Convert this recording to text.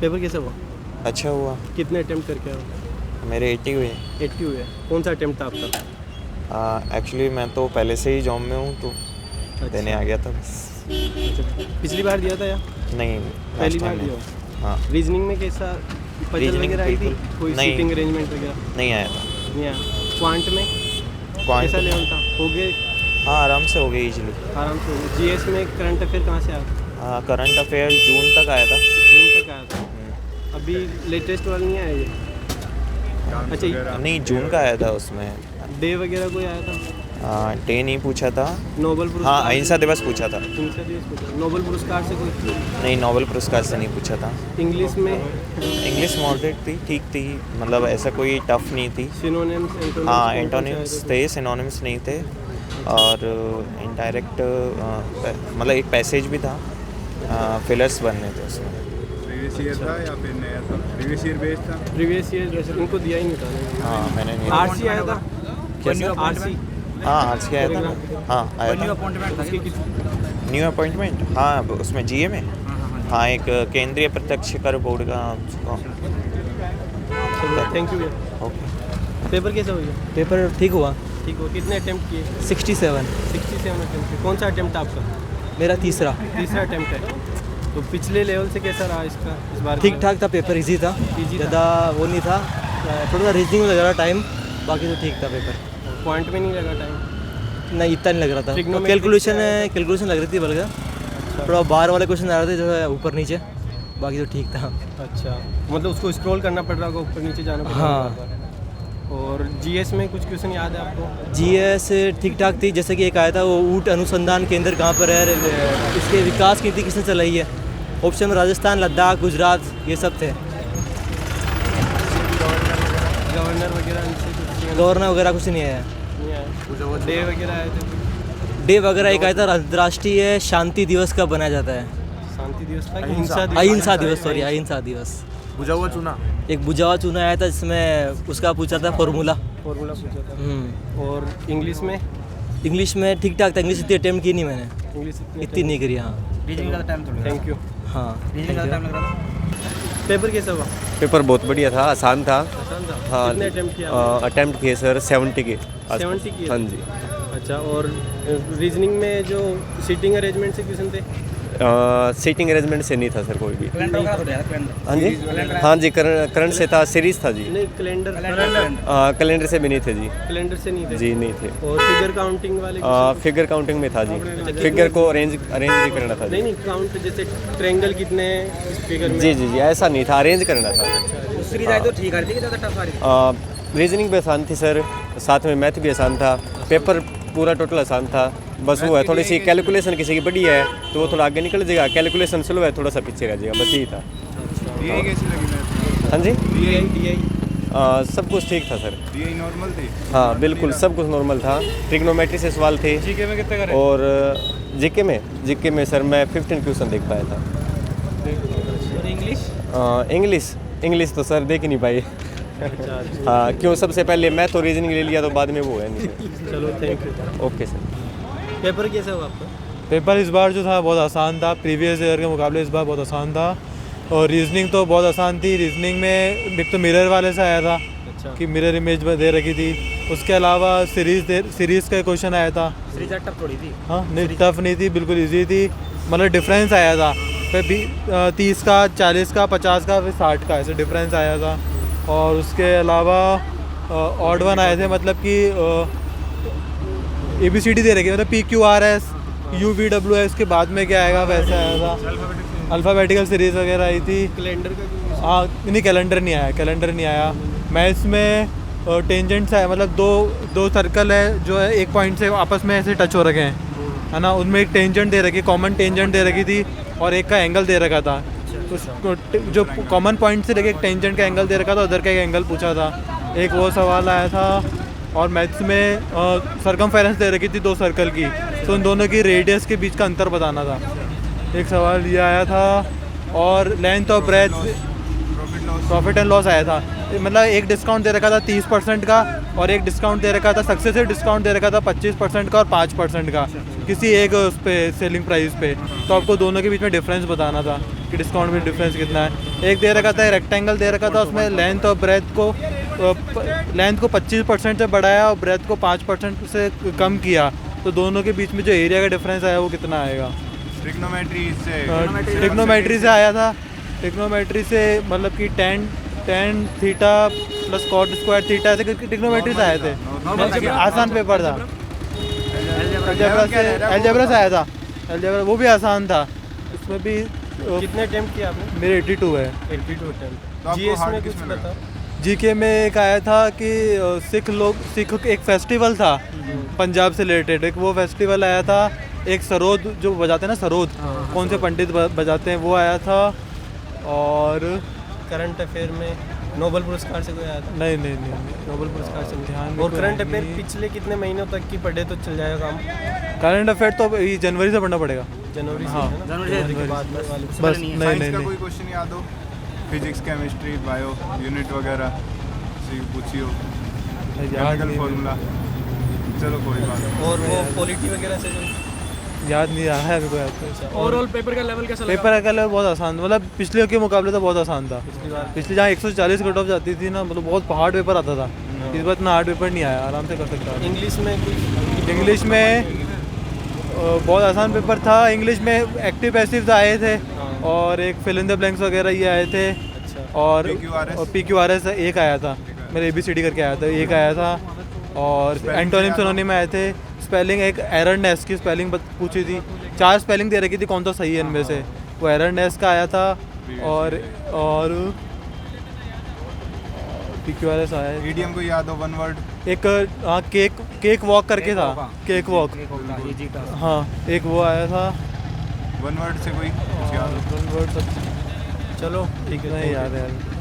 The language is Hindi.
पेपर कैसा हुआ? अच्छा हुआ। कितने अटेम्प्ट करके आए? मेरे 80 हुए। 80 हुए। कौन सा अटेम्प्ट था आपका? एक्चुअली मैं तो पहले से ही जॉब में हूँ तो देने आ गया था बस। अच्छा, पिछली बार दिया था या नहीं, पहली लास्ट बार टाइम दिया? में। हाँ, रीजनिंग में कैसा पजल रीजनिंग वगैरह आई थी? बिल्कुल कोई नहीं। सीटिंग अरेंजमेंट वगैरह नहीं आया था। नहीं आया? क्वांट में क्वांट कैसा लेवल था? हो गए हाँ, आराम से हो गई इजीली। आराम से? हो गए। जीएस में करंट अफेयर कहाँ से आया? करंट अफेयर जून तक आया था। जून तक आया था। अभी लेटेस्ट वाला नहीं आया ये? अच्छा, नहीं, जून का आया था उसमें। डे वगैरह कोई आया था? डे नहीं पूछा था। नोबेल पुरस्कार? हाँ, अहिंसा दिवस पूछा था। अहिंसा दिवस पूछा। नोबेल पुरस्कार से कोई? नहीं, नोबेल पुरस्कार से नहीं पूछा था। इंग्लिश में? इंग्लिश मॉडरेट थी, ठीक थी, मतलब ऐसा कोई टफ नहीं थी। Synonyms, antonyms? हाँ, एंटोनिम्स थे, सिनोनिम्स नहीं थे। और इनडायरेक्ट मतलब एक पैसेज भी था, फिलर्स बनने थे उसमें। प्रीवियस ईयर था या फिर नया था? प्रीवियस ईयर बेस्ड था। प्रीवियस ईयर जैसे इनको दिया ही नहीं था। हाँ, मैंने नहीं। आरसी आया था? क्या सर? आरसी? हाँ, आर्ट्स के आया था ना। हाँ, आया था। उसकी कितनी? New appointment? हाँ, उसमें जीए में। हाँ, एक केंद्रीय प्रत्यक्ष कर बोर्ड का। थैंक यू भैया। ओके। पेपर कैसा हुआ? पेपर ठीक हुआ। ठीक हो? कितने अटेम्प्ट किए? 67 अटेम्प्ट किए। कौन सा अटेम्प्ट आपका? मेरा तीसरा। तीसरा अटेम्प्ट है। तो पिछले लेवल से कैसा रहा इसका इस बार? ठीक ठाक था, पेपर इजी था, Easy था। ज़्यादा वो नहीं था। थोड़ा सा रीजनिंग में लग रहा टाइम, बाकी तो ठीक था पेपर। पॉइंट में नहीं लगा टाइम? नहीं, इतना नहीं लग रहा था। Trigonometrics कैलकुलेशन लग रही थी बल्कि थोड़ा बाहर वाले क्वेश्चन आ रहे थे जो है ऊपर नीचे, बाकी तो ठीक था। अच्छा, मतलब उसको स्क्रॉल करना पड़ रहा होगा, ऊपर नीचे जाना पड़ रहा हाँ। होगा। और जीएस में कुछ क्वेश्चन याद है आपको? जीएस ठीक ठाक थी, जैसे कि एक आया था वो ऊँट अनुसंधान केंद्र कहाँ पर है, इसके विकास नीति किसने चलाई है। ऑप्शन में राजस्थान, लद्दाख, गुजरात, ये सब थे। गवर्नर वगैरह इनसे कुछ गवर्नर वगैरह कुछ नहीं आया। नहीं आया? डे वगैरह आए थे? डे वगैरह एक आया था, राष्ट्रीय शांति दिवस कब बनाया जाता है। शांति दिवस था कि हिंसा अहिंसा दिवस, सॉरी, अहिंसा दिवस। बुझा हुआ चुना। एक बुझावा चुना आया था जिसमें उसका पूछा था फॉर्मूला। फॉर्मूला पूछा था। और इंग्लिश में? इंग्लिश में ठीक ठाक था, इंग्लिश इतनी अटेम्प्ट की नहीं मैंने, इंग्लिश इतनी नहीं करी। हाँ थैंक यू। हाँ। पेपर कैसा हुआ? पेपर बहुत बढ़िया था, आसान था। आसान था? हाँ, कितने अटेम्प्ट किया? अटेम्प्ट किए सर 70 के आसपास। 70 किए? हाँ जी। अच्छा, और रीजनिंग में जो सीटिंग अरेंजमेंट से क्वेश्चन थे? सीटिंग अरेंजमेंट से नहीं था सर कोई भी। नहीं, हाँ जी, करंट से था, सीरीज था जी। नहीं कैलेंडर कैलेंडर से भी नहीं थे जी। कैलेंडर से नहीं थे? जी नहीं थे। और फिगर काउंटिंग वाले? फिगर काउंटिंग में था जी, फिगर को अरेंज भी करना था जी। नहीं काउंट, जैसे ट्रायंगल कितने इस फिगर में? जी जी जी, ऐसा नहीं था, अरेंज करना था। रीजनिंग भी आसान थी सर, साथ में मैथ भी आसान था। पेपर पूरा टोटल आसान था, बस वो है थोड़ी सी कैलकुलेशन किसी की बड़ी है तो वो थोड़ा आगे निकल जाएगा, कैलकुलेशन स्लो है थोड़ा सा पीछे रह जाएगा, बस यही था। डीआई कैसी लगी मैथ? हाँ जी, डीआई सब कुछ ठीक था सर। डीआई नॉर्मल थी? हाँ बिल्कुल, सब कुछ नॉर्मल था। ट्रिग्नोमेट्री से सवाल थे। जीके में कितने करे? और जीके में सर मैं 15 क्वेश्चन देख पाया था। इंग्लिश तो सर देख ही नहीं पाई। हाँ, क्यों, सबसे पहले मैथ और रीजनिंग ले लिया तो बाद में वो है नहीं। चलो thank you. Okay sir. Paper कैसा हुआ आपका? पेपर इस बार जो था बहुत आसान था, प्रीवियस ईयर के मुकाबले इस बार बहुत आसान था। और रीजनिंग तो बहुत आसान थी। रीजनिंग में एक तो मिरर वाले से आया था। अच्छा। कि मिरर इमेज दे रखी थी। उसके अलावा सीरीज़ का क्वेश्चन आया था। सीरीज टफ थोड़ी थी। हाँ नहीं, टफ नहीं थी, बिल्कुल ईजी थी, मतलब डिफरेंस आया था। फिर 30 का, 40 का, 50 का, फिर 60 का, ऐसे डिफरेंस आया था। और उसके अलावा ऑड वन आए थे, मतलब कि ABCD दे रखी, मतलब PQRS UVWS के बाद में क्या आएगा वैसे आया था। अल्फ़ाबेटिकल सीरीज़ वगैरह आई थी। कैलेंडर का? हाँ नहीं, कैलेंडर नहीं आया। मैथ्स में टेंजेंट्स है, मतलब दो सर्कल है जो है एक पॉइंट से आपस में ऐसे टच हो रखे हैं, है ना। उनमें एक टेंजेंट दे रखी, कॉमन टेंजेंट दे रखी थी और एक का एंगल दे रखा था। तो जो कॉमन पॉइंट से लेके एक टेंजेंट का एंगल दे रखा था, उधर का एक एंगल पूछा था, एक वो सवाल आया था। और मैथ्स में सरकमफेरेंस दे रखी थी 2 सर्कल की, तो उन दोनों की रेडियस के बीच का अंतर बताना था, एक सवाल ये आया था। और लेंथ और ब्रेथ, प्रॉफिट एंड लॉस आया था, मतलब एक डिस्काउंट दे रखा था 30% का और एक डिस्काउंट दे रखा था, सक्सेसिव डिस्काउंट दे रखा था 25% का और 5% का किसी एक उस पर सेलिंग प्राइस पे, तो आपको दोनों के बीच में डिफरेंस बताना था। कि डिस्काउंट में डिफरेंस कितना है। एक दे रखा था, रेक्टेंगल दे रखा था, उसमें लेंथ और ब्रेथ को 25% से बढ़ाया और ब्रेथ को 5% से कम किया, तो दोनों के बीच में जो एरिया का डिफरेंस आया वो कितना आएगा। ट्रिग्नोमेट्री से टिग्नोमेट्री से आया था, टिग्नोमेट्री से मतलब कि tan theta plus cot square theta से टिग्नोमेट्री से आए थे। आसान पेपर था। अलजेब्रा से आया था, अलजेब्रा वो भी आसान था, उसमें भी कितने अटेम्प्ट किया आपने? मेरे 82 है। 82 अटेम्प्ट। तो आपको जीएस hard में किस कुछ में लगा? बताओ। जीके में एक आया था कि सिख एक फेस्टिवल था पंजाब से रिलेटेड, एक वो फेस्टिवल आया था, एक सरोद जो बजाते हैं ना, सरोद कौन से पंडित बजाते हैं, वो आया था। और करंट अफेयर में नोबेल पुरस्कार से कोई आया था? नहीं, नोबेल पुरस्कार से ध्यान में और कोई करंट अफेयर नहीं। पिछले कितने महीनों तक की पढ़े तो चल जाएगा काम? करंट अफेयर तो ये जनवरी से पढ़ना पड़ेगा। जनवरी से हाँ, है ना? जनवरी के बाद में वाले। बस साइंस का कोई क्वेश्चन याद हो? फिजिक्स, केमिस्ट्री, बायो यूनिट वगैरह पूछी हो? Chemical formula? चलो कोई बात नहीं। और वो पॉलिटी वगैरह से याद नहीं रहा है अभी कोई। ओवरऑल पेपर का लेवल कैसा पेपर का लेवल बहुत आसान, मतलब पिछले के मुकाबले तो बहुत आसान था। बार? पिछले जहाँ 140 कट ऑफ जाती थी ना, मतलब बहुत हार्ड पेपर आता था। इस बार इतना हार्ड पेपर नहीं आया, आराम से कर सकता था। इंग्लिश में कुछ? इंग्लिश में बहुत आसान पेपर था। इंग्लिश में एक्टिव पैसिव्स आए थे और एक फिल इन द ब्लैंक्स वगैरह ये आए थे। और PQRS एक आया था, मेरे ABCD करके आया था, एक आया था। और एंटोनिम सिनोनिम आए थे। स्पेलिंग एक एररनेस की स्पेलिंग पूछी थी, 4 स्पेलिंग दे रखी थी, कौन सा सही है इनमें से, वो एररनेस का आया था। और PQRS आया है। ईडीएम को याद हो? One word. एक हाँ, केक वॉक करके था, केक वॉक, हाँ एक वो आया था। वन वर्ड से कोई कुछ याद हो? वन वर्ड सब चलो ठीक है, नहीं याद है यार।